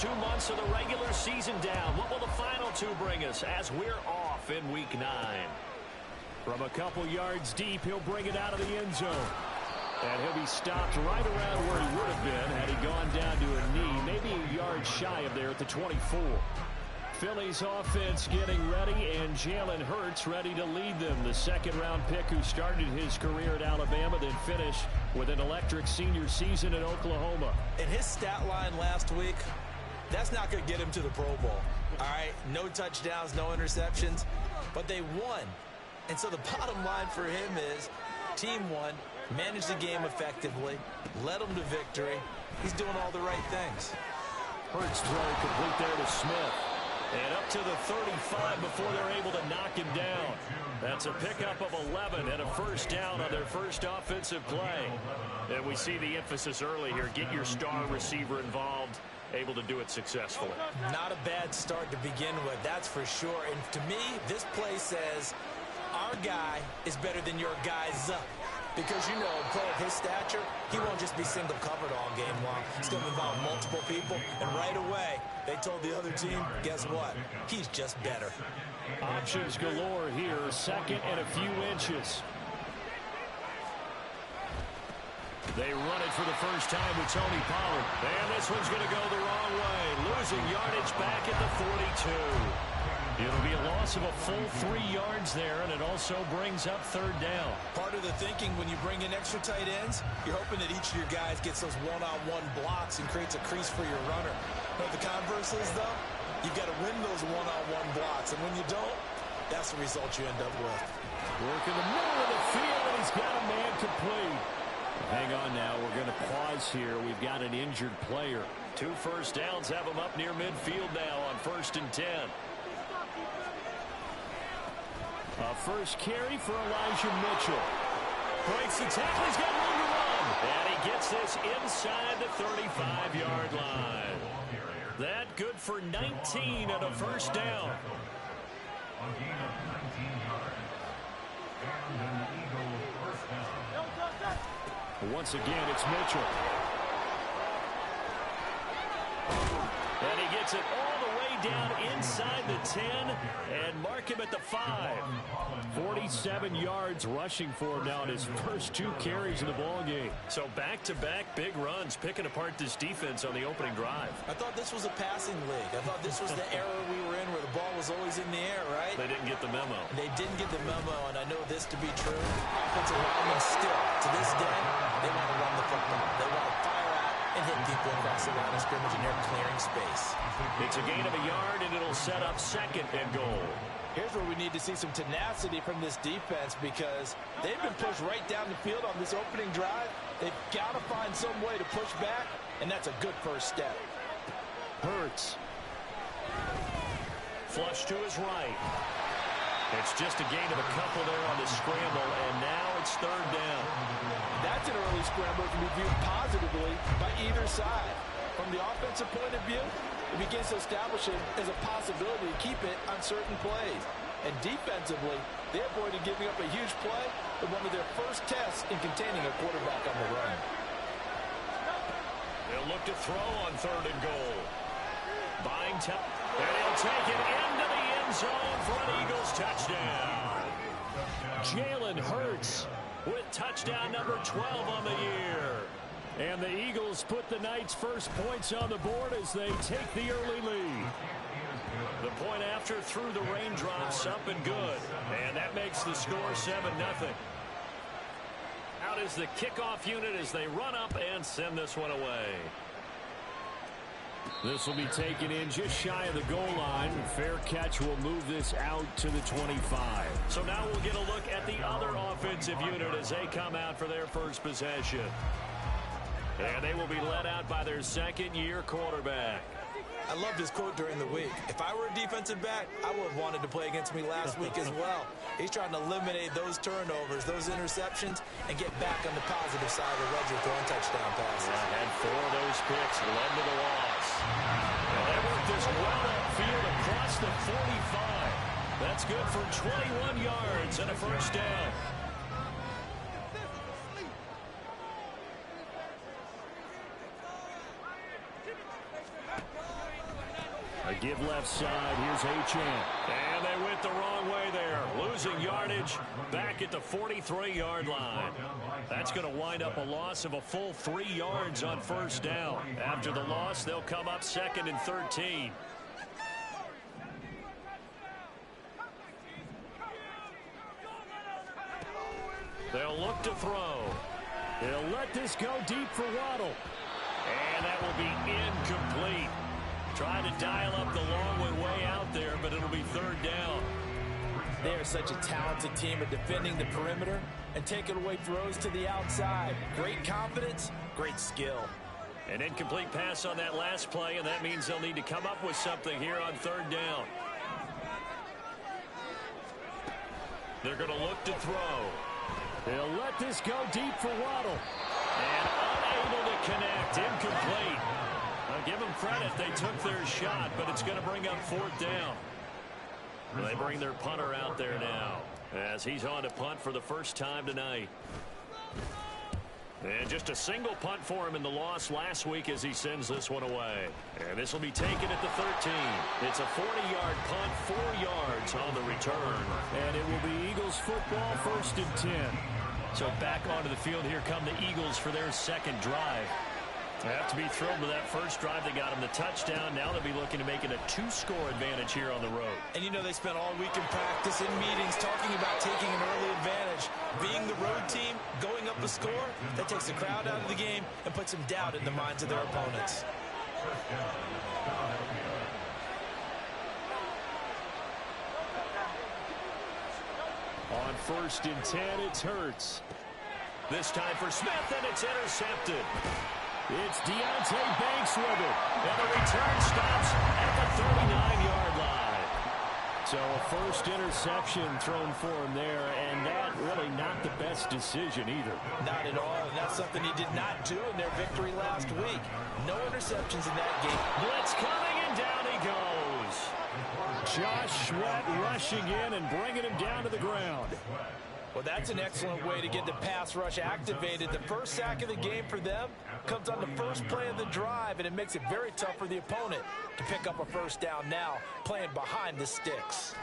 first 2 months of the regular season down. What will the final two bring us as we're off in Week 9? From a couple yards deep, he'll bring it out of the end zone. And he'll be stopped right around where he would have been had he gone down to a knee, maybe a yard shy of there at the 24. Philly's offense getting ready, and Jalen Hurts ready to lead them. The second-round pick who started his career at Alabama, then finished with an electric senior season in Oklahoma. And his stat line last week, that's not going to get him to the Pro Bowl. All right, no touchdowns, no interceptions, but they won. And so the bottom line for him is team won, managed the game effectively, led them to victory. He's doing all the right things. Hurts throw complete there to Smith. And up to the 35 before they're able to knock him down. That's a pickup of 11 and a first down on their first offensive play. And we see the emphasis early here. Get your star receiver involved. Able to do it successfully. Not a bad start to begin with, that's for sure. And to me, this play says our guy is better than your guy's up. Because, you know, a player of his stature, he won't just be single covered all game long. It's going to involve multiple people. And right away, they told the other team, guess what? He's just better. Options galore here. Second and a few inches. They run it for the first time with Tony Pollard. And this one's going to go the wrong way. Losing yardage back at the 42. It'll be a loss of a full 3 yards there, and it also brings up third down. Part of the thinking when you bring in extra tight ends, you're hoping that each of your guys gets those one-on-one blocks and creates a crease for your runner. But the converse is, though, you've got to win those one-on-one blocks, and when you don't, that's the result you end up with. Work in the middle of the field, and he's got a man complete. Hang on now, we're going to pause here. We've got an injured player. 2 first downs have him up near midfield now on 1st and 10. A first carry for Elijah Mitchell. Breaks the tackle. He's got room to run. And he gets this inside the 35-yard line. That good for 19 and a first down. Once again, it's Mitchell. And he gets it all the way down inside the 10 and mark him at the 5. 47 yards rushing for him now in his first 2 carries in the ballgame. So back-to-back big runs, picking apart this defense on the opening drive. I thought this was a passing league. I thought this was the era we were in where the ball was always in the air, right? They didn't get the memo. They didn't get the memo, and I know this to be true. Offensive linemen still, to this day, they want to run the football. They want to fire out and hit people across the line of scrimmage, and they're clearing space. It's a gain of a yard, and it'll set up second and goal. Here's where we need to see some tenacity from this defense because they've been pushed right down the field on this opening drive. They've got to find some way to push back, and that's a good first step. Hurts. Flush to his right. It's just a gain of a couple there on the scramble, and now it's third down. That's an early scramble that can be viewed positively by either side. From the offensive point of view, it begins to establish it as a possibility to keep it on certain plays. And defensively, they avoided giving up a huge play with one of their first tests in containing a quarterback on the run. They'll look to throw on third and goal. Buying time. And he'll take it into the end zone for an Eagles touchdown. Jalen Hurts with touchdown number 12 on the year. And the Eagles put the night's first points on the board as they take the early lead. The point after through the raindrops up and good. And that makes the score 7-0. Out is the kickoff unit as they run up and send this one away. This will be taken in just shy of the goal line. Fair catch will move this out to the 25. So now we'll get a look at the other offensive unit as they come out for their first possession. And they will be led out by their second-year quarterback. I loved his quote during the week. If I were a defensive back, I would have wanted to play against me last week as well. He's trying to eliminate those turnovers, those interceptions, and get back on the positive side of the ledger throwing touchdown passes. Yeah, had 4 of those picks led to the loss. And they worked this well upfield across the 45. That's good for 21 yards and a first down. A give left side. Here's Achane. And they went the wrong way there. Losing yardage back at the 43-yard line. That's going to wind up a loss of a full 3 yards on first down. After the loss, they'll come up 2nd and 13. They'll look to throw. They'll let this go deep for Waddle. And that will be incomplete. Trying to dial up the long way out there, but it'll be 3rd down. They are such a talented team at defending the perimeter and taking away throws to the outside. Great confidence, great skill. An incomplete pass on that last play, and that means they'll need to come up with something here on 3rd down. They're going to look to throw. They'll let this go deep for Waddle. And unable to connect. Incomplete. I'll give them credit. They took their shot, but it's going to bring up 4th down. They bring their punter out there now as he's on to punt for the first time tonight. And just a single punt for him in the loss last week as he sends this one away. And this will be taken at the 13. It's a 40-yard punt, 4 yards on the return. And it will be Eagles football, 1st and 10. So back onto the field, here come the Eagles for their 2nd drive. They have to be thrilled with that first drive. They got them the touchdown. Now they'll be looking to make it a 2-score advantage here on the road. And you know they spent all week in practice, in meetings, talking about taking an early advantage. Being the road team, going up the score, that takes the crowd out of the game and puts some doubt in the minds of their opponents. On 1st and 10, it's Hurts. This time for Smith, and it's intercepted. It's Deontay Banks with it. And the return stops at the 39-yard line. So a first interception thrown for him there, and that really not the best decision either. Not at all, and that's something he did not do in their victory last week. No interceptions in that game. Blitz coming, and down he goes. Josh Sweat rushing in and bringing him down to the ground. Well, that's an excellent way to get the pass rush activated. The first sack of the game for them comes on the first play of the drive, and it makes it very tough for the opponent to pick up a first down now, playing behind the sticks.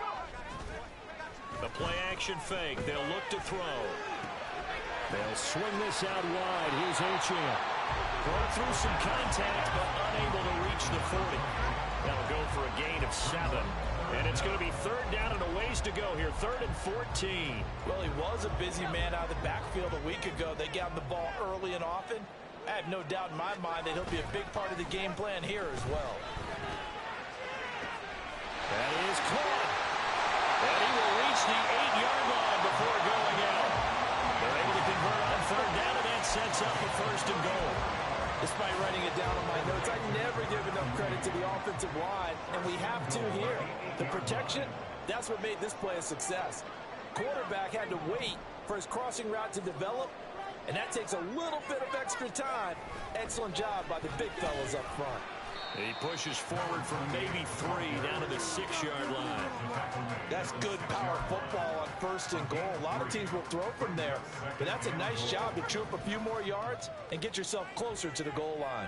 The play-action fake. They'll look to throw. They'll swing this out wide. Here's Achane. Broke through some contact, but unable to reach the 40. That'll go for a gain of 7. And it's going to be 3rd down and a ways to go here. 3rd and 14. Well, he was a busy man out of the backfield a week ago. They got him the ball early and often. I have no doubt in my mind that he'll be a big part of the game plan here as well. That is caught. And he will reach the 8-yard line before going out. They're able to convert on 3rd down, and that sets up a 1st and goal. Despite writing it down on my notes, I never give enough credit to the offensive line, and we have to here. The protection, that's what made this play a success. Quarterback had to wait for his crossing route to develop, and that takes a little bit of extra time. Excellent job by the big fellas up front. He pushes forward from maybe 3 down to the 6-yard line. That's good power football on 1st and goal. A lot of teams will throw from there, but that's a nice job to chew up a few more yards and get yourself closer to the goal line.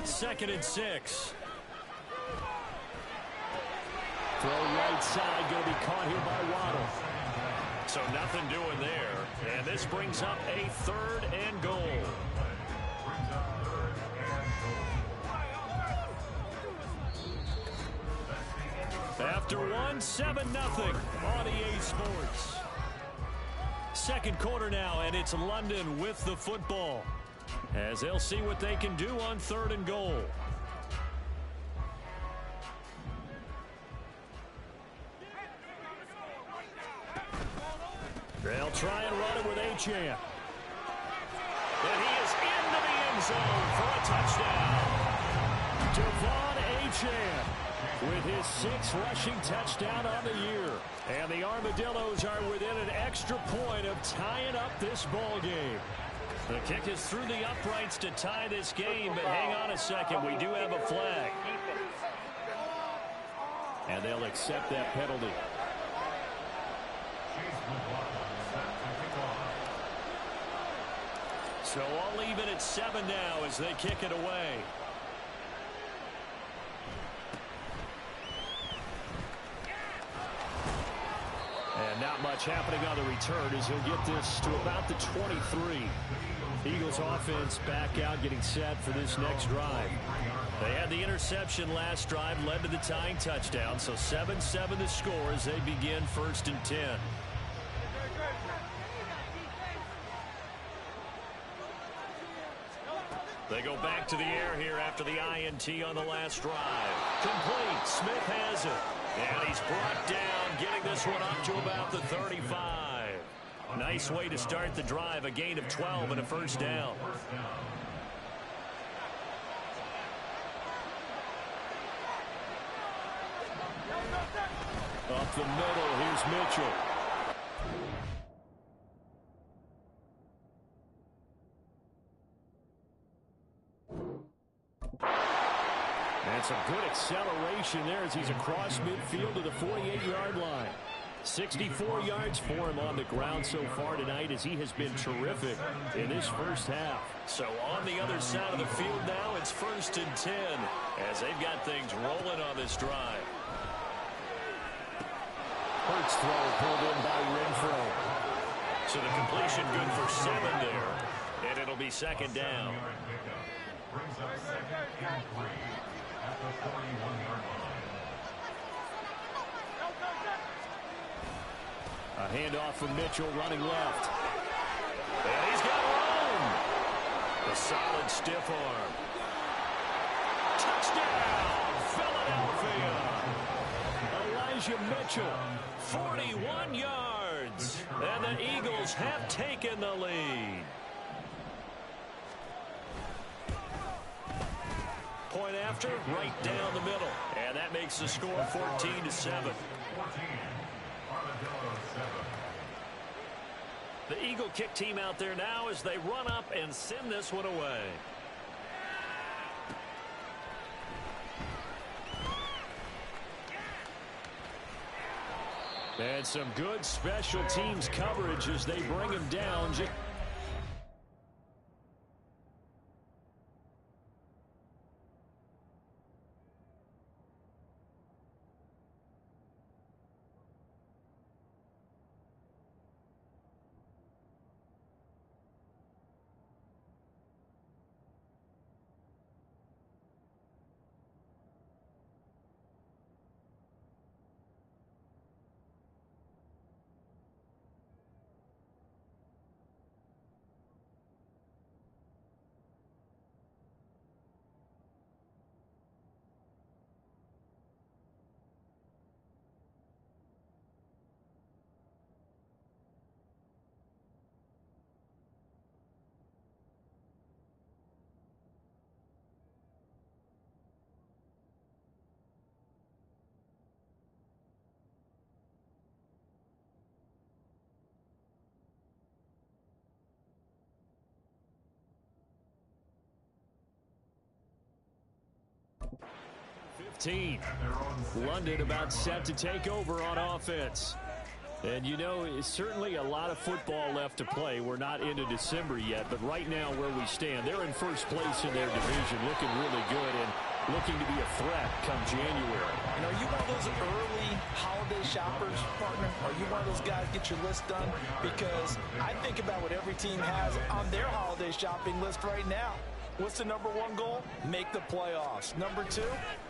Second and 6. Throw right side, going to be caught here by Waddle. So nothing doing there. And this brings up a 3rd and goal. After 1, 7-0 on EA Sports. Second quarter now, and it's London with the football, as they'll see what they can do on 3rd and goal. They'll try and run it with Achane. And he is into the end zone for a touchdown. Devon Achane with his 6th rushing touchdown on the year. And the Armadillos are within an extra point of tying up this ball game. The kick is through the uprights to tie this game, but hang on a second, we do have a flag. And they'll accept that penalty. So all even at 7 now as they kick it away. And not much happening on the return as he'll get this to about the 23. Eagles offense back out getting set for this next drive. They had the interception last drive, led to the tying touchdown. So 7-7 the score as they begin 1st and 10. They go back to the air here after the INT on the last drive. Complete. Smith has it. And he's brought down, getting this one up to about the 35. Nice way to start the drive. A gain of 12 and a 1st down. Up the middle, here's Mitchell. And some good acceleration there as he's across midfield to the 48-yard line. 64 yards for him on the ground so far tonight as he has been terrific in this first half. So on the other side of the field now, it's 1st and 10 as they've got things rolling on this drive. Hurts throw pulled in by Renfro. So the completion good for 7 there. And it'll be 2nd down. Brings up 2nd and 3 at the 41-yard line. A handoff from Mitchell running left. And he's got room. A solid stiff arm. Touchdown, Philadelphia. Elijah Mitchell, 41 yards. And the Eagles have taken the lead. Point after, right down the middle. And that makes the score 14-7. The Eagle kick team out there now as they run up and send this one away. And some good special teams coverage as they bring him down. London about set to take over on offense. And you know, it's certainly a lot of football left to play. We're not into December yet, but right now where we stand, they're in first place in their division, looking really good and looking to be a threat come January. And are you one of those early holiday shoppers, partner? Are you one of those guys get your list done? Because I think about what every team has on their holiday shopping list right now. What's the #1 goal? Make the playoffs. #2,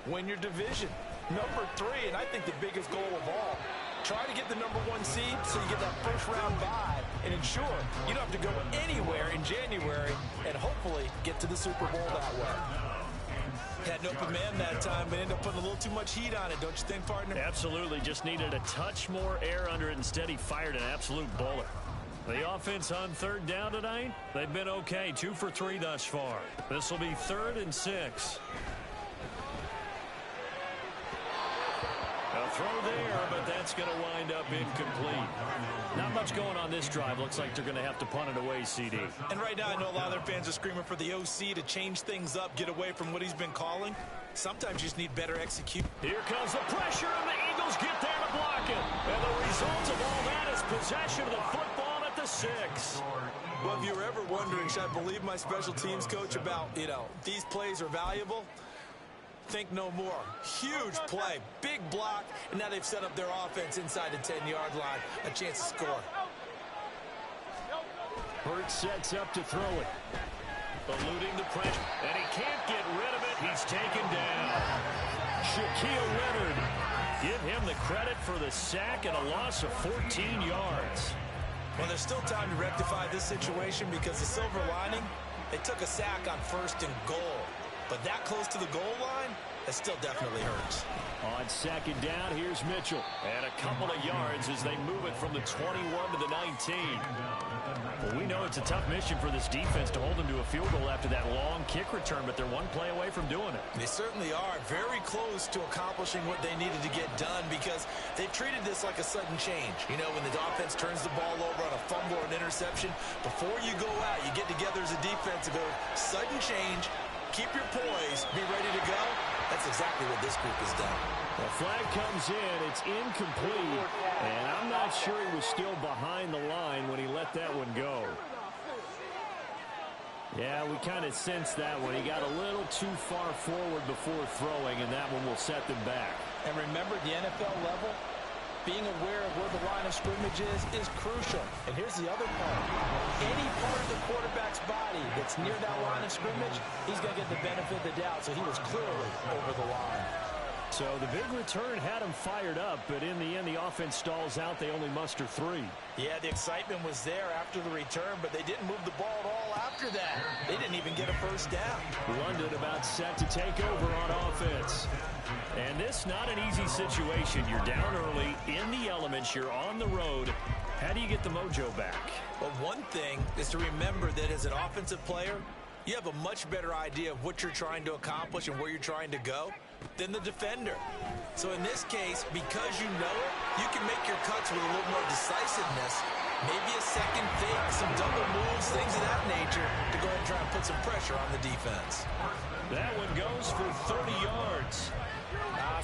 win your division. #3, and I think the biggest goal of all, try to get the #1 seed so you get that first-round bye and ensure you don't have to go anywhere in January and hopefully get to the Super Bowl that way. Had an open man that time, but ended up putting a little too much heat on it, don't you think, partner? Absolutely. Just needed a touch more air under it. Instead, he fired an absolute bullet. The offense on 3rd down tonight, they've been okay. 2 for 3 thus far. This will be 3rd and 6. A throw there, but that's going to wind up incomplete. Not much going on this drive. Looks like they're going to have to punt it away, CD. And right now I know a lot of their fans are screaming for the OC to change things up, get away from what he's been calling. Sometimes you just need better execution. Here comes the pressure, and the Eagles get there to block it. And the result of all that is possession of the football at the 6. Well, if you were ever wondering, should I believe my special teams coach about, these plays are valuable? Think no more. Huge play, big block, and now they've set up their offense inside the 10-yard line. A chance to score. Hurt sets up to throw it. Eluding the pressure, and he can't get rid of it. He's taken down. Shaquille Leonard. Give him the credit for the sack and a loss of 14 yards. Well, there's still time to rectify this situation because the silver lining, they took a sack on 1st and goal. But that close to the goal line, that still definitely hurts. On 2nd down, here's Mitchell. And a couple of yards as they move it from the 21 to the 19. Well, we know it's a tough mission for this defense to hold them to a field goal after that long kick return, but they're one play away from doing it. They certainly are very close to accomplishing what they needed to get done because they've treated this like a sudden change. When the offense turns the ball over on a fumble or an interception, before you go out, you get together as a defense and go, sudden change, keep your poise, be ready to go. That's exactly what this group has done. The flag comes in. It's incomplete. And I'm not sure he was still behind the line when he let that one go. Yeah, we kind of sensed that one. He got a little too far forward before throwing, and that one will set them back. And remember, the NFL level, being aware of where the line of scrimmage is crucial. And here's the other part. Any part of the quarterback's body that's near that line of scrimmage, he's going to get the benefit of the doubt. So he was clearly over the line. So the big return had him fired up, but in the end, the offense stalls out. They only muster 3. Yeah, the excitement was there after the return, but they didn't move the ball at all after that. They didn't even get a 1st down. London about set to take over on offense. And this not an easy situation. You're down early, in the elements, you're on the road. How do you get the mojo back? Well, one thing is to remember that as an offensive player, you have a much better idea of what you're trying to accomplish and where you're trying to go than the defender. So in this case, because you know it, you can make your cuts with a little more decisiveness, maybe a second fake, some double moves, things of that nature to go ahead and try and put some pressure on the defense. That one goes for 30 yards.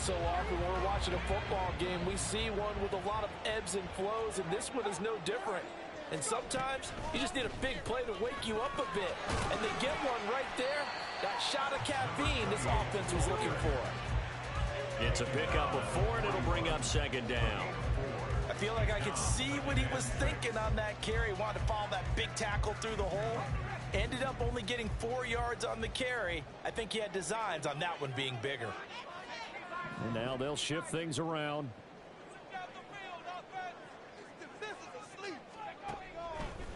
So often when we're watching a football game, we see one with a lot of ebbs and flows, and this one is no different. And sometimes you just need a big play to wake you up a bit. And they get one right there. That shot of caffeine this offense was looking for. It's a pickup of 4, and it'll bring up 2nd down. I feel like I could see what he was thinking on that carry. Wanted to follow that big tackle through the hole. Ended up only getting 4 yards on the carry. I think he had designs on that one being bigger. And now they'll shift things around.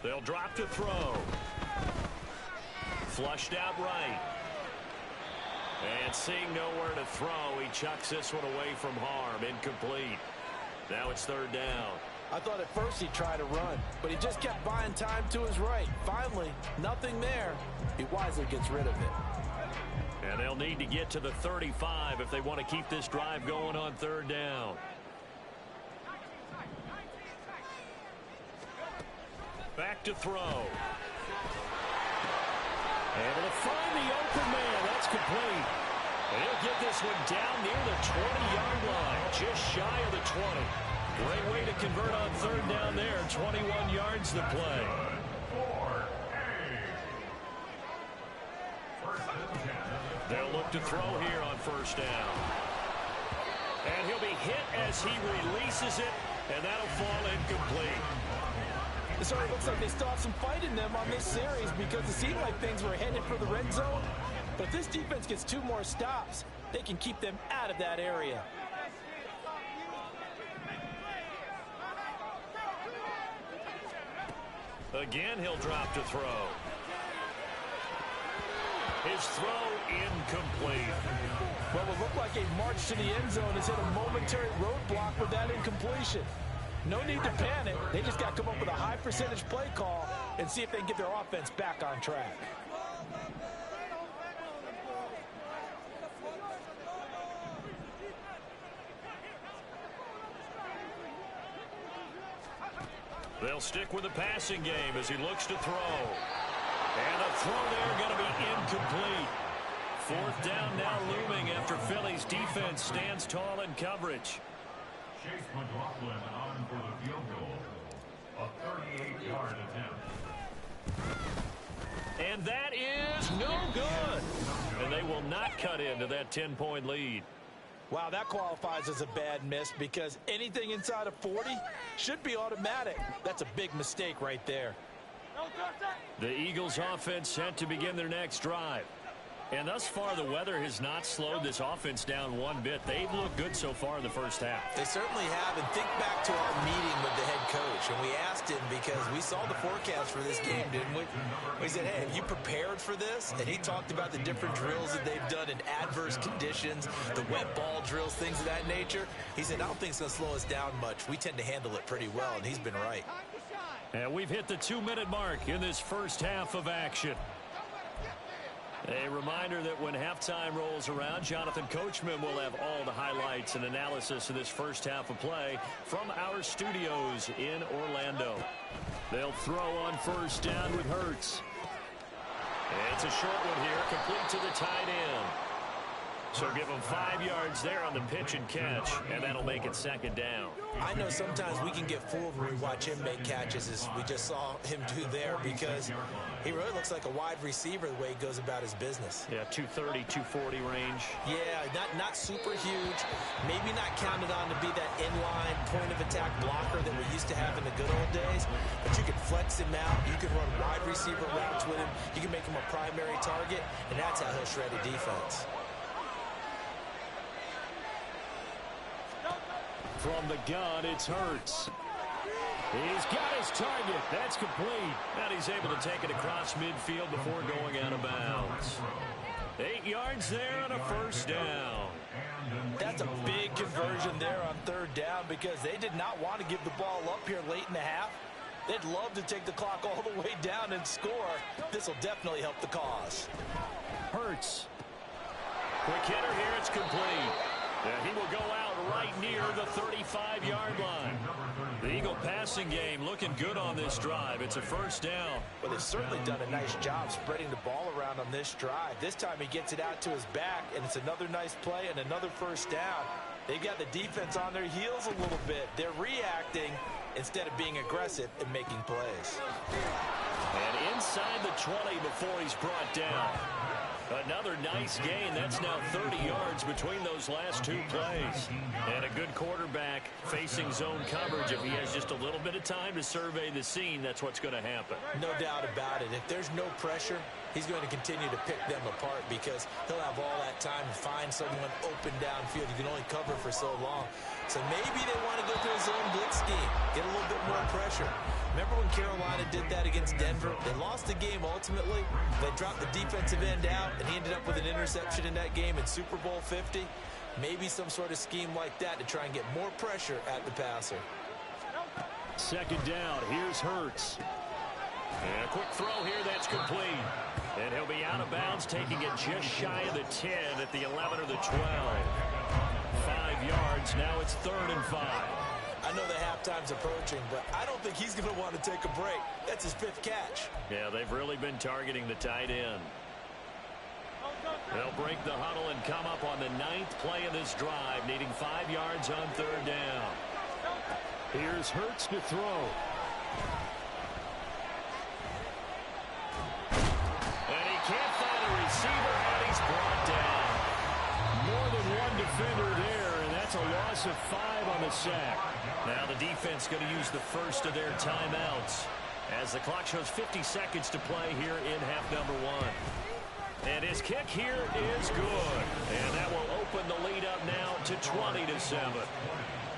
They'll drop to throw. Flushed out right. And seeing nowhere to throw, he chucks this one away from harm. Incomplete. Now it's 3rd down. I thought at first he'd try to run, but he just kept buying time to his right. Finally, nothing there. He wisely gets rid of it. And they'll need to get to the 35 if they want to keep this drive going on 3rd down. Back to throw. Able to find the open man. That's complete. And he'll get this one down near the 20-yard line, just shy of the 20. Great way to convert on 3rd down there. 21 yards to play. They'll look to throw here on 1st down. And he'll be hit as he releases it, and that'll fall incomplete. It sort of looks like they still have some fight in them on this series because it seemed like things were headed for the red zone. But if this defense gets 2 more stops, they can keep them out of that area. Again, he'll drop to throw. His throw incomplete. Well, it looked like a march to the end zone has hit a momentary roadblock with that incompletion. No need to panic. They just got to come up with a high percentage play call and see if they can get their offense back on track. They'll stick with the passing game as he looks to throw. And a throw there going to be incomplete. 4th down now looming after Philly's defense stands tall in coverage. Chase McLaughlin on for the field goal. A 38-yard attempt. And that is no good. And they will not cut into that 10-point lead. Wow, that qualifies as a bad miss because anything inside of 40 should be automatic. That's a big mistake right there. The Eagles offense set to begin their next drive. And thus far, the weather has not slowed this offense down one bit. They've looked good so far in the first half. They certainly have. And think back to our meeting with the head coach. And we asked him because we saw the forecast for this game, didn't we? We said, hey, have you prepared for this? And he talked about the different drills that they've done in adverse conditions, the wet ball drills, things of that nature. He said, I don't think it's going to slow us down much. We tend to handle it pretty well, and he's been right. And we've hit the 2-minute mark in this first half of action. A reminder that when halftime rolls around, Jonathan Coachman will have all the highlights and analysis of this first half of play from our studios in Orlando. They'll throw on first down with Hurts. It's a short one here, complete to the tight end. So give him 5 yards there on the pitch and catch, and that'll make it second down. I know sometimes we can get fooled when we watch him make catches, as we just saw him do there, because he really looks like a wide receiver the way he goes about his business. Yeah, 230, 240 range. Yeah, not super huge. Maybe not counted on to be that inline point-of-attack blocker that we used to have in the good old days, but you can flex him out. You can run wide receiver routes with him. You can make him a primary target, and that's how he'll shred a defense. From the gun, it's Hurts. He's got his target. That's complete. And he's able to take it across midfield before going out of bounds. 8 yards there on a first down. That's a big conversion there on third down because they did not want to give the ball up here late in the half. They'd love to take the clock all the way down and score. This will definitely help the cause. Hurts. Quick hitter here. It's complete. And he will go out right near the 35-yard line. The Eagle passing game looking good on this drive. It's a first down. Well, they've certainly done a nice job spreading the ball around on this drive. This time he gets it out to his back, and it's another nice play and another first down. They've got the defense on their heels a little bit. They're reacting instead of being aggressive and making plays. And inside the 20 before he's brought down. Another nice gain. That's now 30 yards between those last two plays. And a good quarterback facing zone coverage. If he has just a little bit of time to survey the scene, that's what's going to happen. No doubt about it. If there's no pressure, he's going to continue to pick them apart because he'll have all that time to find someone open downfield. You can only cover for so long. So maybe they want to go to a zone blitz scheme, get a little bit more pressure. Remember when Carolina did that against Denver? They lost the game ultimately. They dropped the defensive end out, and he ended up with an interception in that game in Super Bowl 50. Maybe some sort of scheme like that to try and get more pressure at the passer. Second down. Here's Hurts. And a quick throw here. That's complete. And he'll be out of bounds, taking it just shy of the 10 at the 11 or the 12. 5 yards. Now it's 3rd and 5. I know the halftime's approaching, but I don't think he's going to want to take a break. That's his 5th catch. Yeah, they've really been targeting the tight end. They'll break the huddle and come up on the 9th play of this drive, needing 5 yards on 3rd down. Here's Hurts to throw. And he can't find a receiver, and he's brought down. More than one defender there, and that's a loss of 5 on the sack. Now the defense going to use the first of their timeouts as the clock shows 50 seconds to play here in half number 1. And his kick here is good. And that will open the lead up now to 20-7.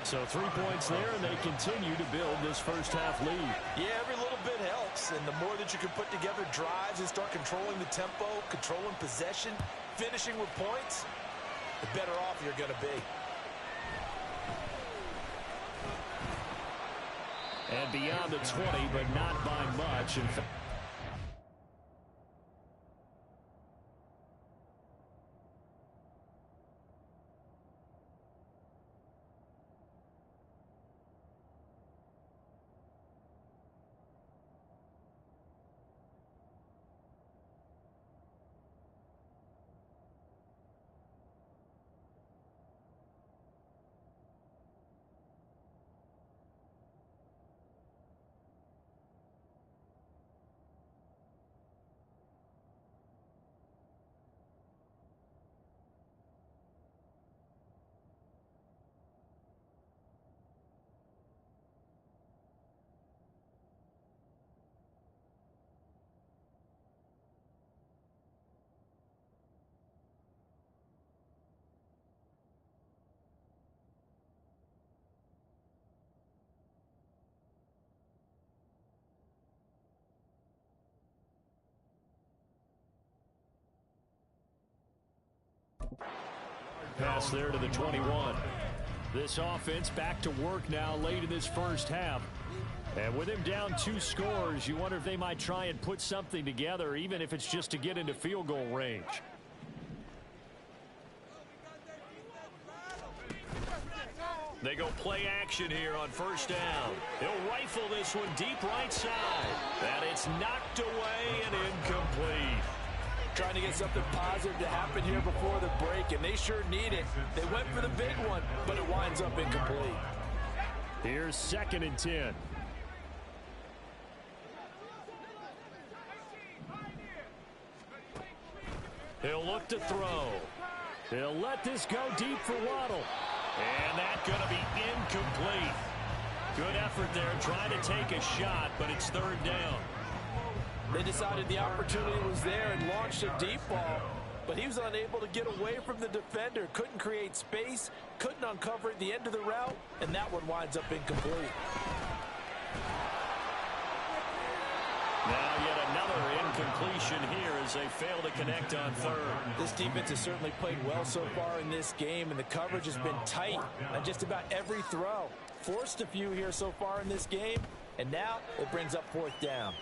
So 3 points there, and they continue to build this first half lead. Yeah, every little bit helps. And the more that you can put together drives and start controlling the tempo, controlling possession, finishing with points, the better off you're going to be. And beyond the 20, but not by much. In fact, Pass there to the 21. This offense back to work now late in this first half. And with him down 2 scores, you wonder if they might try and put something together, even if it's just to get into field goal range. They go play action here on first down. He'll rifle this one deep right side. And it's knocked away and incomplete. Trying to get something positive to happen here before the break, and they sure need it. They went for the big one, but it winds up incomplete. Here's 2nd and 10. He'll look to throw. He'll let this go deep for Waddle. And that's going to be incomplete. Good effort there, trying to take a shot, but it's 3rd down. They decided the opportunity was there and launched a deep ball, but he was unable to get away from the defender. Couldn't create space, couldn't uncover at the end of the route, and that one winds up incomplete. Now yet another incompletion here as they fail to connect on 3rd. This defense has certainly played well so far in this game, and the coverage has been tight on just about every throw. Forced a few here so far in this game, and now it brings up 4th down.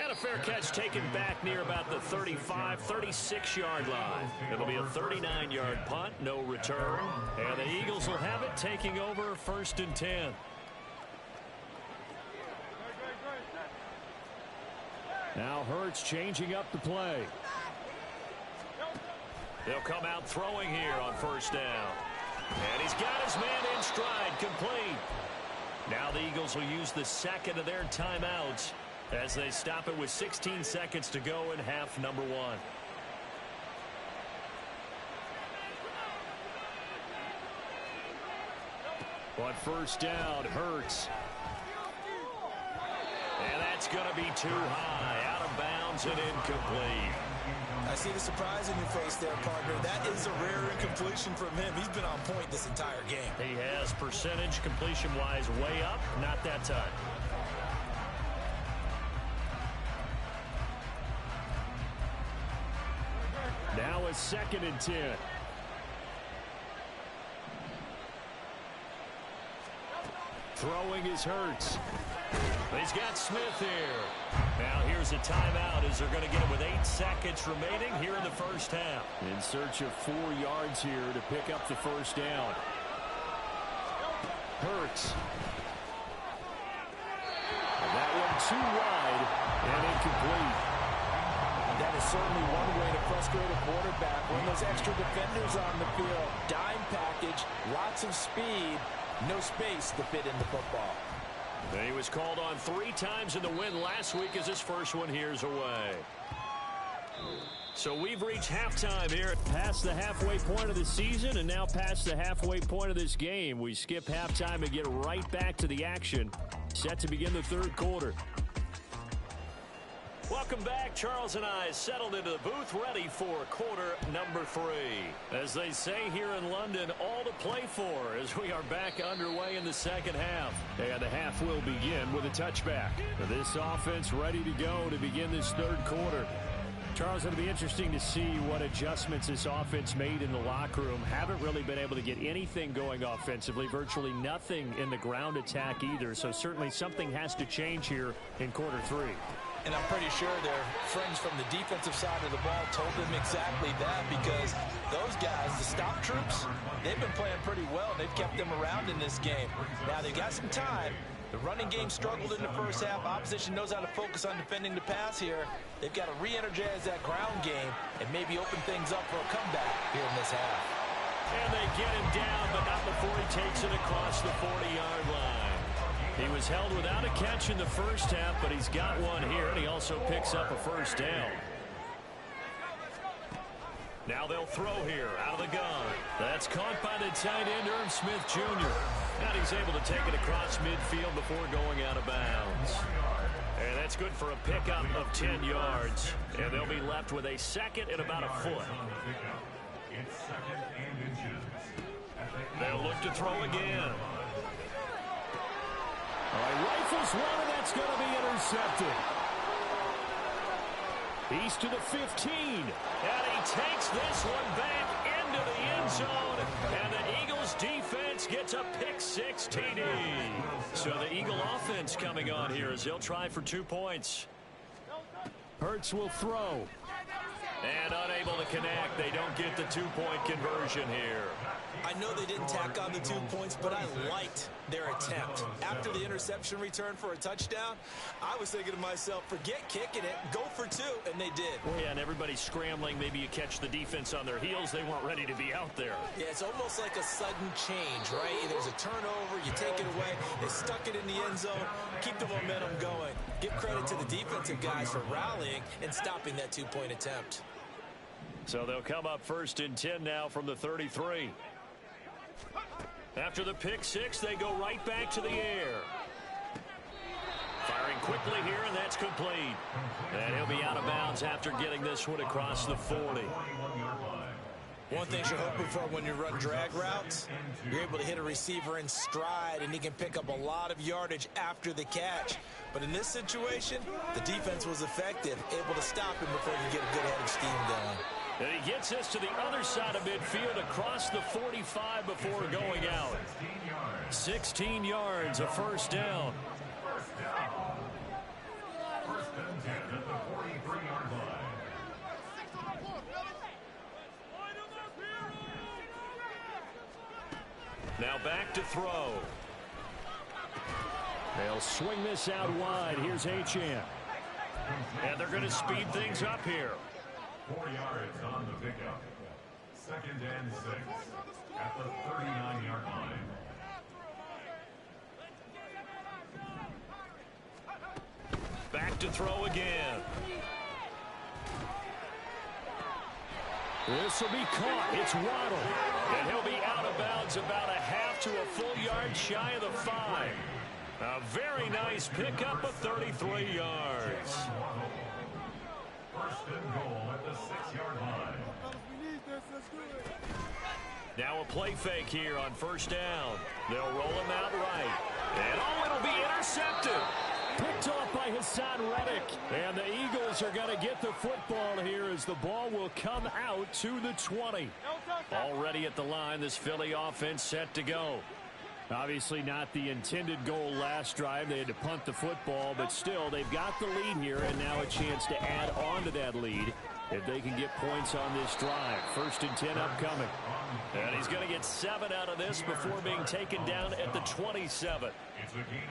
And a fair catch taken back near about the 35, 36-yard line. It'll be a 39-yard punt, no return. And the Eagles will have it, taking over 1st and 10. Now Hurts changing up the play. They'll come out throwing here on 1st down. And he's got his man in stride, complete. Now the Eagles will use the 2nd of their timeouts as they stop it with 16 seconds to go in half number 1. On 1st down, Hurts. And that's going to be too high, out of bounds and incomplete. I see the surprise in your face there, partner. That is a rare incompletion from him. He's been on point this entire game. He has percentage completion-wise way up, not that time. Now a 2nd and 10. Throwing is Hurts. He's got Smith here. Now here's a timeout as they're going to get it with 8 seconds remaining here in the first half. In search of 4 yards here to pick up the 1st down. Hurts. And that one too wide and incomplete. That is certainly one way to frustrate a quarterback. When those extra defenders on the field, dime package, lots of speed, no space to fit in the football. He was called on 3 times in the win last week as his first one here's away. So we've reached halftime here, past the halfway point of the season and now past the halfway point of this game. We skip halftime and get right back to the action. Set to begin the 3rd quarter. Welcome back. Charles and I settled into the booth, ready for quarter number 3. As they say here in London, all to play for as we are back underway in the 2nd half. And the half will begin with a touchback. This offense ready to go to begin this 3rd quarter. Charles, it'll be interesting to see what adjustments this offense made in the locker room. Haven't really been able to get anything going offensively, virtually nothing in the ground attack either. So certainly something has to change here in quarter 3. And I'm pretty sure their friends from the defensive side of the ball told them exactly that, because those guys, the stop troops, they've been playing pretty well. They've kept them around in this game. Now they've got some time. The running game struggled in the first half. Opposition knows how to focus on defending the pass here. They've got to re-energize that ground game and maybe open things up for a comeback here in this half. And they get him down, but not before he takes it across the 40-yard line. He was held without a catch in the first half, but he's got one here, and he also picks up a 1st down. Now they'll throw here out of the gun. That's caught by the tight end, Irv Smith Jr. And he's able to take it across midfield before going out of bounds. And that's good for a pickup of 10 yards. And they'll be left with a 2nd and about a foot. They'll look to throw again. All right, rifles one, and that's going to be intercepted. He's to the 15. And he takes this one back into the end zone. And the Eagles defense gets a pick-6 TD. So the Eagle offense coming on here as they'll try for 2 points. Hurts will throw. And unable to connect. They don't get the 2-point conversion here. I know they didn't tack on the 2 points, but I liked their attempt. After the interception return for a touchdown, I was thinking to myself, forget kicking it, go for 2, and they did. Yeah, and everybody's scrambling. Maybe you catch the defense on their heels. They weren't ready to be out there. Yeah, it's almost like a sudden change, right? There's a turnover, you take it away, they stuck it in the end zone, keep the momentum going. Give credit to the defensive guys for rallying and stopping that 2-point attempt. So they'll come up 1st and 10 now from the 33. After the pick-6, they go right back to the air. Firing quickly here, and that's complete. And he'll be out of bounds after getting this one across the 40. One thing you're hoping for when you run drag routes, you're able to hit a receiver in stride, and he can pick up a lot of yardage after the catch. But in this situation, the defense was effective, able to stop him before he could get a good head of steam going. And he gets us to the other side of midfield across the 45 before going out. 16 yards, a first down. Now back to throw. They'll swing this out wide. Here's Achane. And they're going to speed things up here. 4 yards on the pickup. 2nd and 6 at the 39-yard line. Back to throw again. This will be caught. It's Waddle. And he'll be out of bounds about a half to a full yard shy of the 5. A very nice pickup of 33 yards. 1st and goal at the 6-yard line. Now a play fake here on 1st down. They'll roll him out right. And oh, it'll be intercepted. Picked off by Hassan Reddick. And the Eagles are going to get the football here as the ball will come out to the 20. Already at the line, this Philly offense set to go. Obviously not the intended goal last drive. They had to punt the football, but still they've got the lead here and now a chance to add on to that lead if they can get points on this drive. 1st and 10 upcoming. And he's going to get 7 out of this before being taken down at the 27.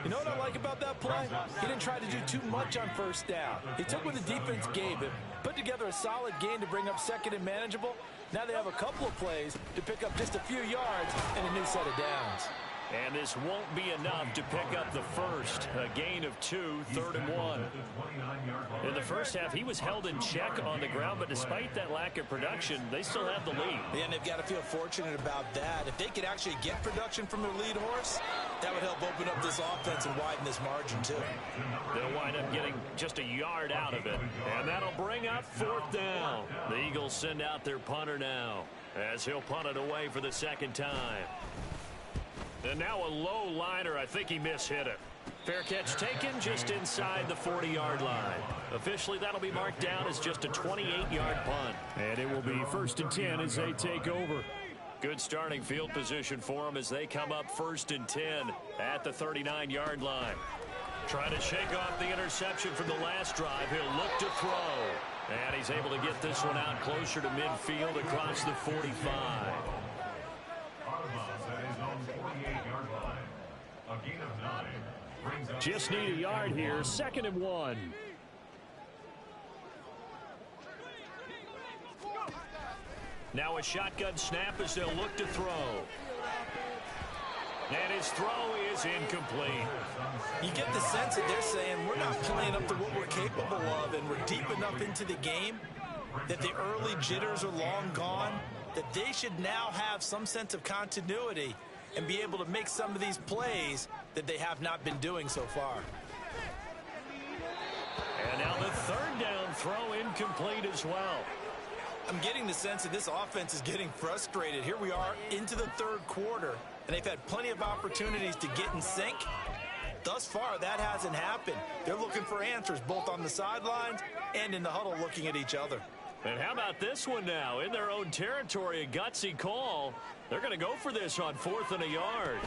You know what I like about that play? He didn't try to do too much on 1st down. He took what the defense gave him, put together a solid gain to bring up 2nd and manageable. Now they have a couple of plays to pick up just a few yards and a new set of downs. And this won't be enough to pick up the first. A gain of 2, 3rd and 1. In the first half, he was held in check on the ground, but despite that lack of production, they still have the lead. Yeah, and they've got to feel fortunate about that. If they could actually get production from their lead horse, that would help open up this offense and widen this margin, too. They'll wind up getting just a yard out of it. And that'll bring up 4th down. The Eagles send out their punter now as he'll punt it away for the 2nd time. And now a low liner. I think he mishit it. Fair catch taken just inside the 40-yard line. Officially, that'll be marked down as just a 28-yard punt. And it will be 1st and 10 as they take over. Good starting field position for them as they come up 1st and 10 at the 39-yard line. Trying to shake off the interception from the last drive. He'll look to throw. And he's able to get this one out closer to midfield across the 45. Just need a yard here. 2nd and 1. Now a shotgun snap as they'll look to throw. And his throw is incomplete. You get the sense that they're saying we're not playing up to what we're capable of, and we're deep enough into the game that the early jitters are long gone, that they should now have some sense of continuity and be able to make some of these plays that they have not been doing so far. And now the 3rd down throw incomplete as well. I'm getting the sense that this offense is getting frustrated. Here we are into the 3rd quarter, and they've had plenty of opportunities to get in sync, thus far, that hasn't happened. They're looking for answers both on the sidelines and in the huddle looking at each other. And how about this one now? In their own territory, a gutsy call. They're going to go for this on 4th and a yard.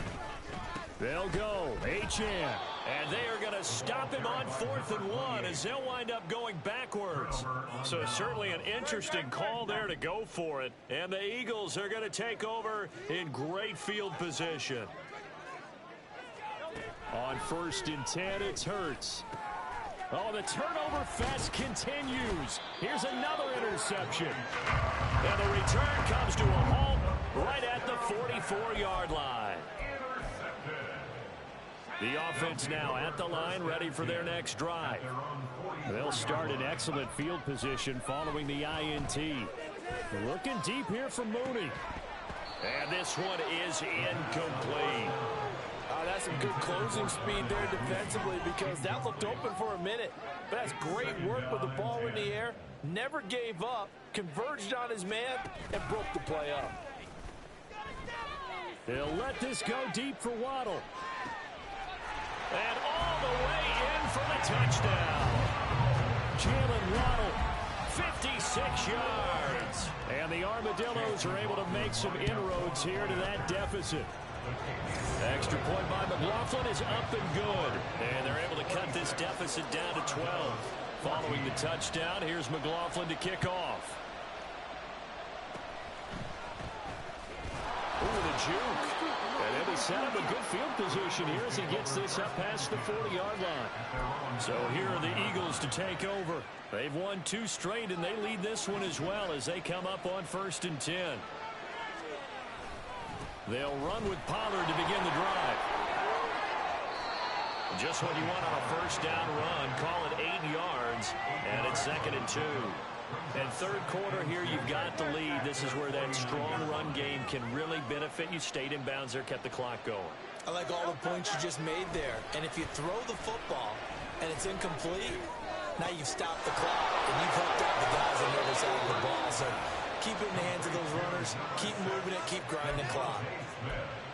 They'll go. HN. And they are going to stop him on 4th and 1 as they'll wind up going backwards. So certainly an interesting call there to go for it. And the Eagles are going to take over in great field position. On 1st and 10, it's Hurts. Oh, the turnover fest continues. Here's another interception. And the return comes to a halt right at the 44-yard line. The offense now at the line, ready for their next drive. They'll start in excellent field position following the INT. Looking deep here from Mooney. And this one is incomplete. That's some good closing speed there defensively because that looked open for a minute. But that's great work with the ball in the air. Never gave up, converged on his man, and broke the play up. They'll let this go deep for Waddle. And all the way in for the touchdown. Jalen Waddle, 56 yards. And the Armadillos are able to make some inroads here to that deficit. Extra point by McLaughlin is up and good. And they're able to cut this deficit down to 12. Following the touchdown, here's McLaughlin to kick off. Ooh, the juke. And then he set up a good field position here as he gets this up past the 40-yard line. So here are the Eagles to take over. They've won 2 straight, and they lead this one as well as they come up on 1st and 10. They'll run with Pollard to begin the drive. Just what you want on a first down run. Call it 8 yards, and it's 2nd and 2. And third quarter here, you've got the lead. This is where that strong run game can really benefit you. Stayed in bounds there, kept the clock going. I like all the points you just made there. And if you throw the football and it's incomplete, now you've stopped the clock and you've helped out the guys on the other side of the ball. So keep it in the hands of those runners. Keep moving it. Keep grinding the clock.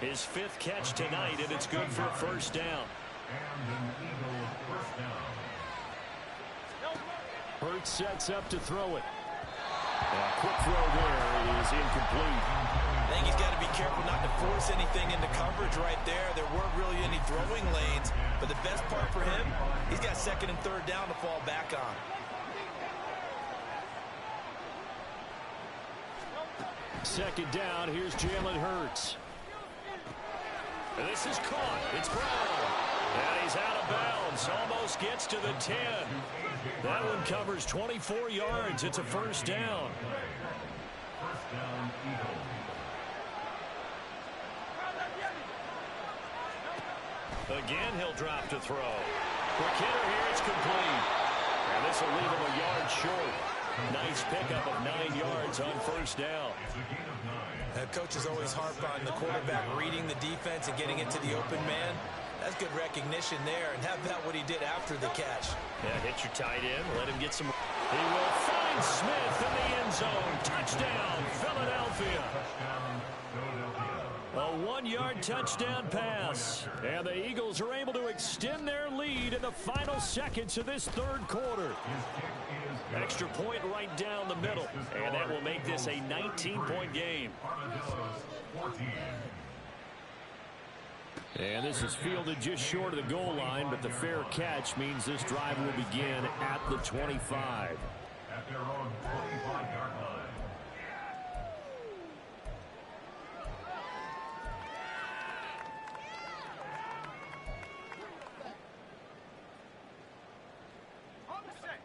His 5th catch tonight, and it's good for a first down. Hurts sets up to throw it. A quick throw there is incomplete. I think he's got to be careful not to force anything into coverage right there. There weren't really any throwing lanes, but the best part for him, he's got 2nd and 3rd down to fall back on. Second down, here's Jalen Hurts. And this is caught. It's Brown. And he's out of bounds. Almost gets to the 10. That one covers 24 yards. It's a first down. Again, he'll drop to throw. Quick hitter here. It's complete. And this will leave him a yard short. Nice pickup of 9 yards on first down. Coaches always harp on the quarterback reading the defense and getting it to the open man. That's good recognition there. And how about what he did after the catch? Yeah, hit your tight end. Let him get some. He will find Smith in the end zone. Touchdown, Philadelphia. A 1-yard touchdown pass. And the Eagles are able to extend their lead in the final seconds of this third quarter. Extra point right down the middle. And that will make this a 19-point game. And this is fielded just short of the goal line, but the fair catch means this drive will begin at the 25. At their own 25-yard line.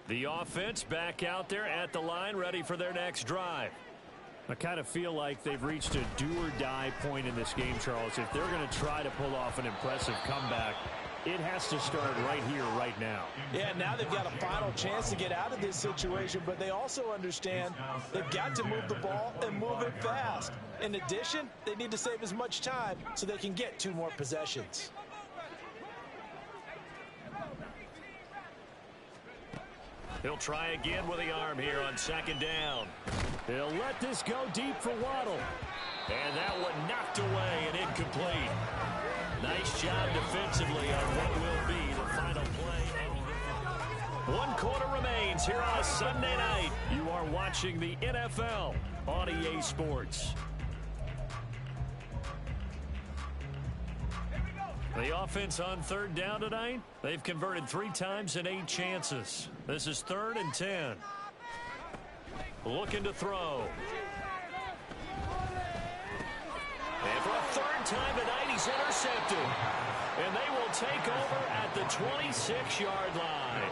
The offense back out there at the line, ready for their next drive. I kind of feel like they've reached a do-or-die point in this game, Charles. If they're going to try to pull off an impressive comeback, it has to start right here, right now. Yeah, now they've got a final chance to get out of this situation, but they also understand they've got to move the ball and move it fast. In addition, they need to save as much time so they can get 2 more possessions. He'll try again with the arm here on second down. He'll let this go deep for Waddle. And that one knocked away and incomplete. Nice job defensively on what will be the final play. 1 quarter remains here on a Sunday night. You are watching the NFL on EA Sports. The offense on 3rd down tonight, they've converted 3 times in 8 chances. This is 3rd and 10. Looking to throw. And for a 3rd time tonight, he's intercepted. And they will take over at the 26-yard line.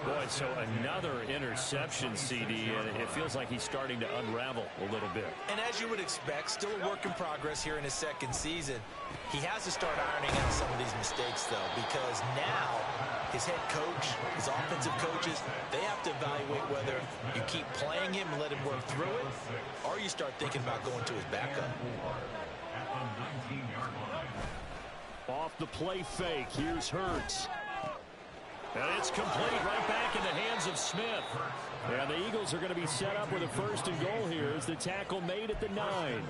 Boy, so another interception, CD, and it feels like he's starting to unravel a little bit. And as you would expect, still a work in progress here in his 2nd season. He has to start ironing out some of these mistakes, though, because now his head coach, his offensive coaches, they have to evaluate whether you keep playing him and let him work through it, or you start thinking about going to his backup. Off the play fake, here's Hurts. And it's complete right back in the hands of Smith. And the Eagles are going to be set up with a 1st and goal here as the tackle made at the 9.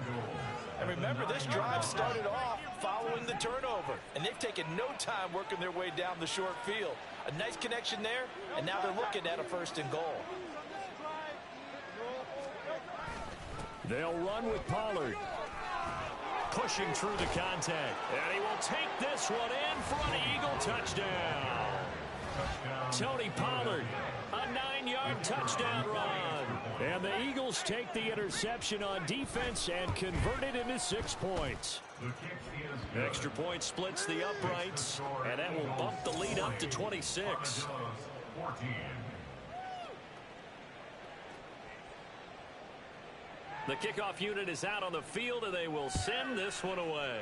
And remember, this drive started off following the turnover. And they've taken no time working their way down the short field. A nice connection there, and now they're looking at a 1st and goal. They'll run with Pollard. Pushing through the contact. And he will take this one in for an Eagle touchdown. Tony Pollard, a 9-yard touchdown run. And the Eagles take the interception on defense and convert it into 6 points. Extra point splits the uprights, and that will bump the lead up to 26. The kickoff unit is out on the field, and they will send this one away.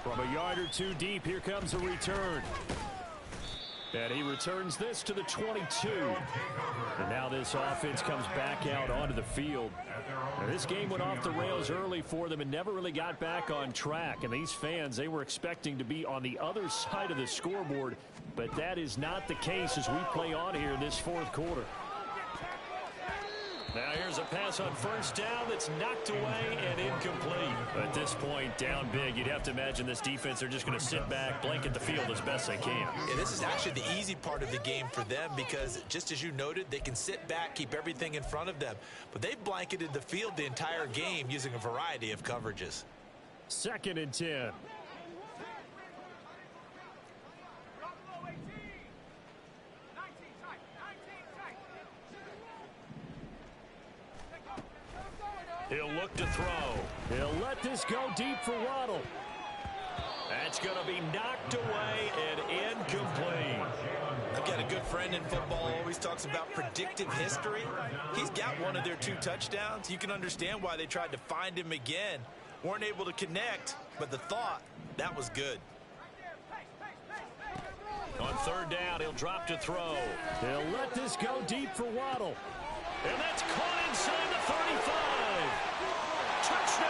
From a yard or 2 deep, here comes a return. And he returns this to the 22. And now this offense comes back out onto the field. And this game went off the rails early for them and never really got back on track. And these fans, they were expecting to be on the other side of the scoreboard. But that is not the case as we play on here in this 4th quarter. Now here's a pass on 1st down that's knocked away and incomplete. At this point, down big, you'd have to imagine this defense are just going to sit back, blanket the field as best they can. Yeah, this is actually the easy part of the game for them because, just as you noted, they can sit back, keep everything in front of them. But they've blanketed the field the entire game using a variety of coverages. 2nd and 10. He'll look to throw. He'll let this go deep for Waddle. That's going to be knocked away and incomplete. I've got a good friend in football who always talks about predictive history. He's got one of their 2 touchdowns. You can understand why they tried to find him again. Weren't able to connect, but the thought, that was good. On 3rd down, he'll drop to throw. He'll let this go deep for Waddle. And that's caught inside the 35. Touchdown!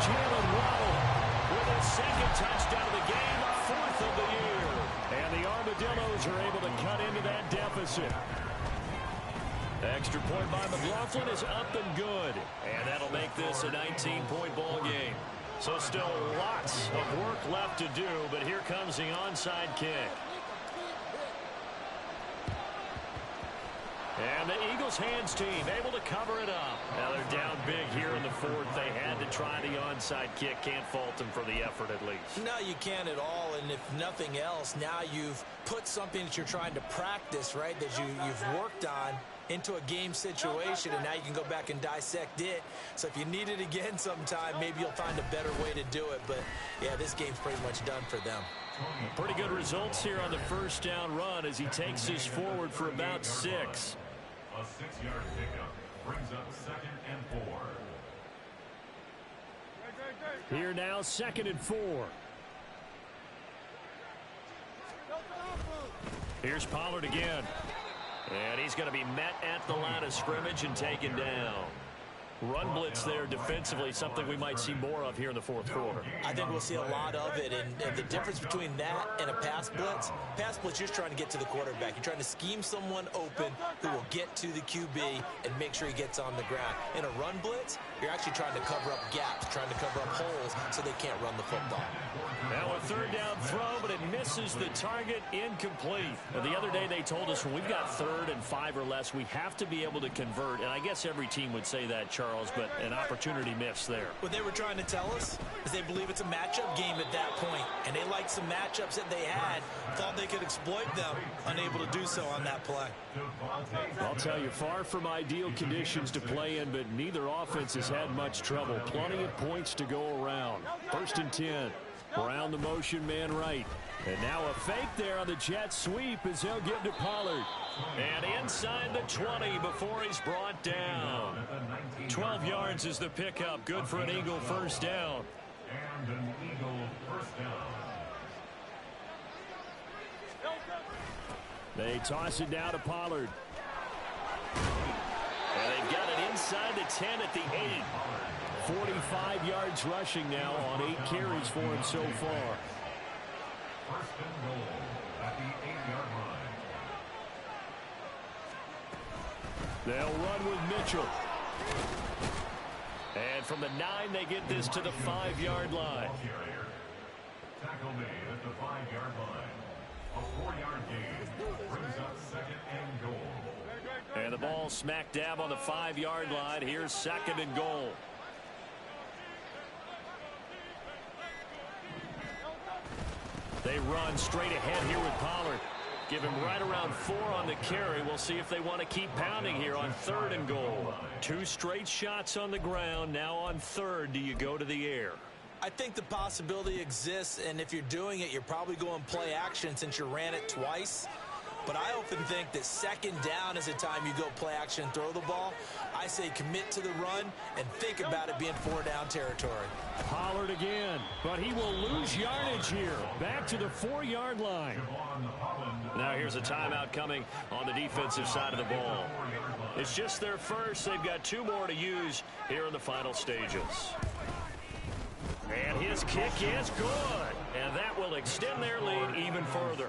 Jalen Waddle with his 2nd touchdown of the game, 4th of the year. And the Armadillos are able to cut into that deficit. Extra point by McLaughlin is up and good. And that'll make this a 19-point ball game. So still lots of work left to do, but here comes the onside kick. And the Eagles hands team able to cover it up. Now they're down big here in the 4th. They had to try the onside kick. Can't fault them for the effort at least. No, you can't at all. And if nothing else, now you've put something that you're trying to practice, right, that you've worked on into a game situation, and now you can go back and dissect it. So if you need it again sometime, maybe you'll find a better way to do it. But, yeah, this game's pretty much done for them. Pretty good results here on the 1st down run as he takes this forward for about 6. A 6-yard pickup brings up 2nd and 4. Here now, 2nd and 4. Here's Pollard again. And he's going to be met at the line of scrimmage and taken down. Run blitz there defensively, something we might see more of here in the fourth quarter. I think we'll see a lot of it, and the difference between that and a pass blitz, you're just trying to get to the quarterback. You're trying to scheme someone open who will get to the QB and make sure he gets on the ground. In a run blitz, you're actually trying to cover up gaps, trying to cover up holes so they can't run the football. Now a third down throw, but it misses the target, incomplete. Now, the other day they told us when we've got 3rd and 5 or less, we have to be able to convert, and I guess every team would say that, Charles, but an opportunity missed there. What they were trying to tell us is they believe it's a matchup game at that point, and they liked some matchups that they had, thought they could exploit them, unable to do so on that play. I'll tell you, far from ideal conditions to play in, but neither offense has had much trouble. Plenty of points to go around. 1st and 10. Around the motion man right. And now a fake there on the jet sweep as he'll give to Pollard. And inside the 20 before he's brought down. 12 yards is the pickup. Good for an Eagle first down. And an Eagle first down. They toss it down to Pollard. And they've got it inside the 10 at the 8. 45 yards rushing now on 8 carries for him so far. First and goal at the 8-yard line. They'll run with Mitchell. And from the 9, they get this to the 5-yard line. Tackle made at the 5-yard line. A 4-yard gain brings up 2nd and goal. And the ball smack dab on the 5-yard line. Here's 2nd and goal. They run straight ahead here with Pollard. Give him right around 4 on the carry. We'll see if they want to keep pounding here on 3rd and goal. 2 straight shots on the ground. Now on 3rd, do you go to the air? I think the possibility exists, and if you're doing it, you're probably going play action since you ran it twice. But I often think that 2nd down is the time you go play action and throw the ball. I say commit to the run and think about it being 4-down territory. Pollard again, but he will lose yardage here. Back to the 4-yard line. Now here's a timeout coming on the defensive side of the ball. It's just their first. They've got 2 more to use here in the final stages. And his kick is good. And that will extend their lead even further.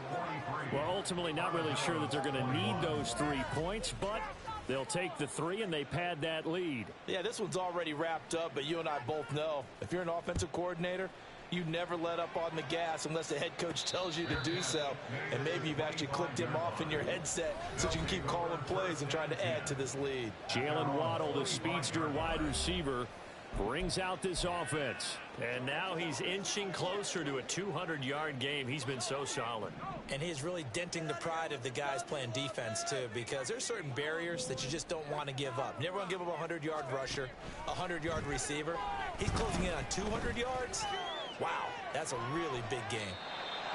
Well, ultimately not really sure that they're going to need those 3 points, but they'll take the 3 and they pad that lead. Yeah, this one's already wrapped up, but you and I both know if you're an offensive coordinator, you never let up on the gas unless the head coach tells you to do so. And maybe you've actually clicked him off in your headset so you can keep calling plays and trying to add to this lead. Jalen Waddle, the speedster wide receiver, brings out this offense. And now he's inching closer to a 200-yard game. He's been so solid. And he's really denting the pride of the guys playing defense, too, because there's certain barriers that you just don't want to give up. Never want to give up a 100-yard rusher, a 100-yard receiver. He's closing in on 200 yards. Wow, that's a really big game.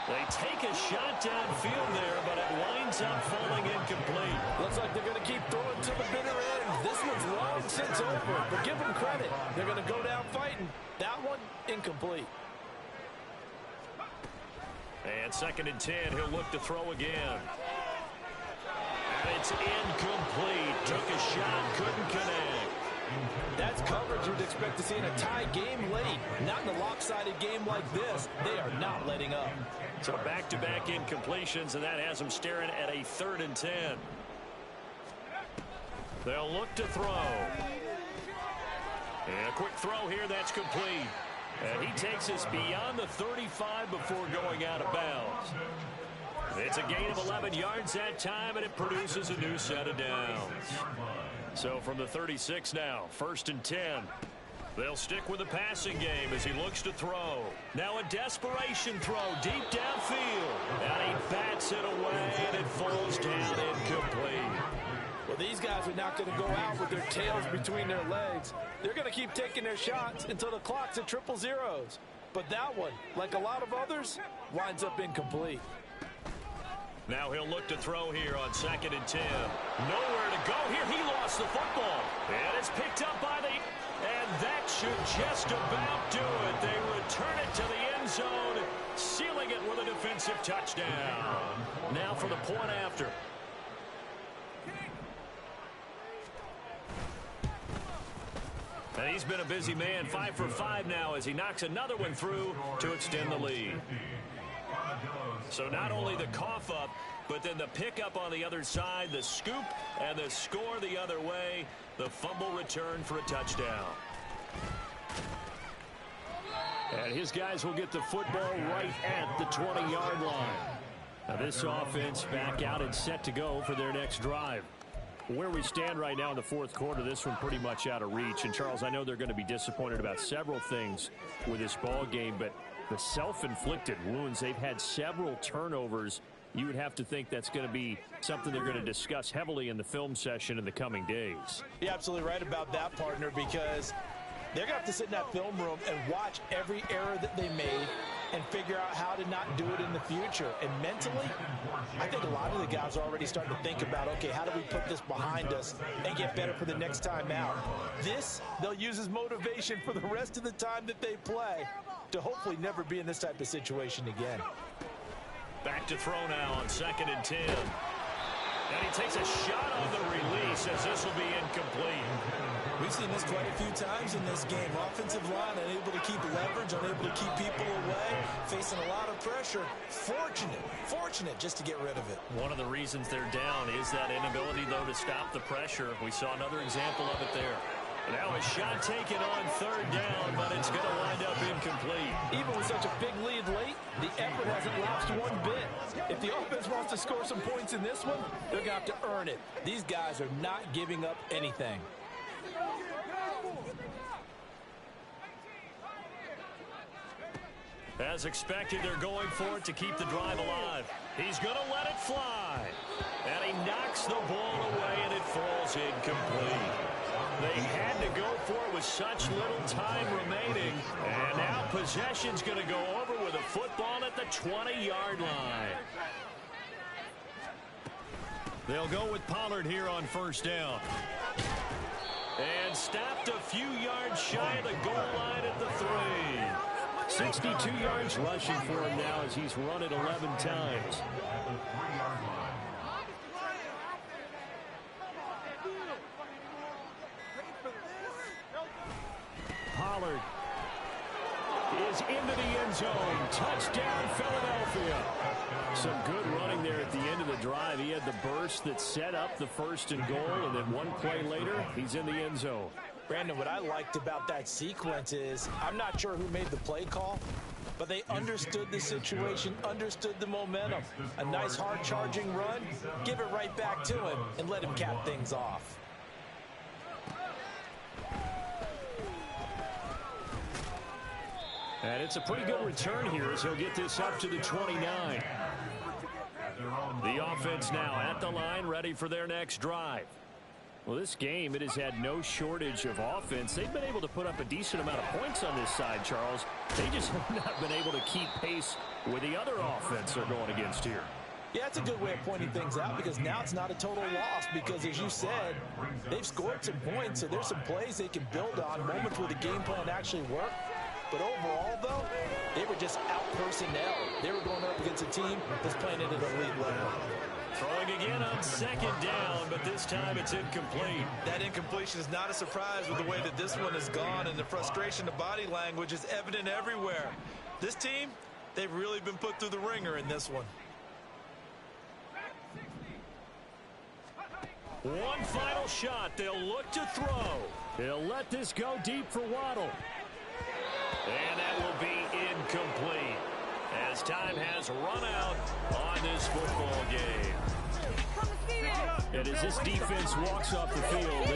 They take a shot downfield there, but it winds up falling incomplete. Looks like they're going to keep throwing to the bitter end. This one's long since over, but give them credit. They're going to go down fighting. That one, incomplete. And 2nd and 10, he'll look to throw again. And it's incomplete. Took a shot, couldn't connect. That's coverage you'd expect to see in a tie game late. Not in a lopsided game like this. They are not letting up. So back-to-back incompletions, and that has them staring at a 3rd and 10. They'll look to throw. And a quick throw here, that's complete. And he takes us beyond the 35 before going out of bounds. It's a gain of 11 yards that time, and it produces a new set of downs. So from the 36 now, 1st and 10. They'll stick with the passing game as he looks to throw. Now a desperation throw deep downfield. And he bats it away, and it falls down incomplete. Well, these guys are not going to go out with their tails between their legs. They're going to keep taking their shots until the clock's at 000. But that one, like a lot of others, winds up incomplete. Now he'll look to throw here on 2nd and 10. Nowhere to go here. He lost the football. And it's picked up by the... And that should just about do it. They return it to the end zone, sealing it with a defensive touchdown. Now for the point after. And he's been a busy man, 5 for 5 now as he knocks another one through to extend the lead. So not only the cough up, but then the pickup on the other side, the scoop, and the score the other way. The fumble return for a touchdown. And his guys will get the football right at the 20-yard line. Now this offense back out and set to go for their next drive. Where we stand right now in the fourth quarter, this one pretty much out of reach. And, Charles, I know they're going to be disappointed about several things with this ball game, but the self-inflicted wounds, they've had several turnovers. You would have to think that's going to be something they're going to discuss heavily in the film session in the coming days. You're absolutely right about that, partner, because they're going to have to sit in that film room and watch every error that they made and figure out how to not do it in the future. And mentally, I think a lot of the guys are already starting to think about, okay, how do we put this behind us and get better for the next time out? This, they'll use as motivation for the rest of the time that they play to hopefully never be in this type of situation again. Back to throw now on 2nd and 10. And he takes a shot on the release as this will be incomplete. We've seen this quite a few times in this game. Offensive line unable to keep leverage, unable to keep people away, facing a lot of pressure. Fortunate just to get rid of it. One of the reasons they're down is that inability, though, to stop the pressure. We saw another example of it there. Now a shot taken on 3rd down, but it's going to wind up incomplete. Even with such a big lead late, the effort hasn't lapsed one bit. If the offense wants to score some points in this one, they're going to have to earn it. These guys are not giving up anything. As expected, they're going for it to keep the drive alive. He's going to let it fly. And he knocks the ball away, and it falls incomplete. They had to go for it with such little time remaining. And now possession's going to go over with a football at the 20-yard line. They'll go with Pollard here on 1st down. And stopped a few yards shy of the goal line at the 3. 62 yards rushing for him now as he's run it 11 times. Pollard is into the end zone. Touchdown, Philadelphia. Some good running there at the end of the drive. He had the burst that set up the 1st and goal, and then one play later, he's in the end zone. Brandon, what I liked about that sequence is I'm not sure who made the play call, but they understood the situation, understood the momentum. A nice hard charging run, give it right back to him, and let him cap things off. And it's a pretty good return here as he'll get this up to the 29. The offense now at the line, ready for their next drive. Well, this game, it has had no shortage of offense. They've been able to put up a decent amount of points on this side, Charles. They just have not been able to keep pace with the other offense they're going against here. Yeah, that's a good way of pointing things out because now it's not a total loss because, as you said, they've scored some points, so there's some plays they can build on, moments where the game plan actually worked. But overall, though, they were just out-personnel. They were going up against a team that's playing at an elite level. Throwing again on 2nd down, but this time it's incomplete. That incompletion is not a surprise with the way that this one has gone, and the frustration, the body language is evident everywhere. This team, they've really been put through the ringer in this one. One final shot. They'll look to throw. They'll let this go deep for Waddle. And that will be incomplete as time has run out on this football game. And as this defense walks off the field,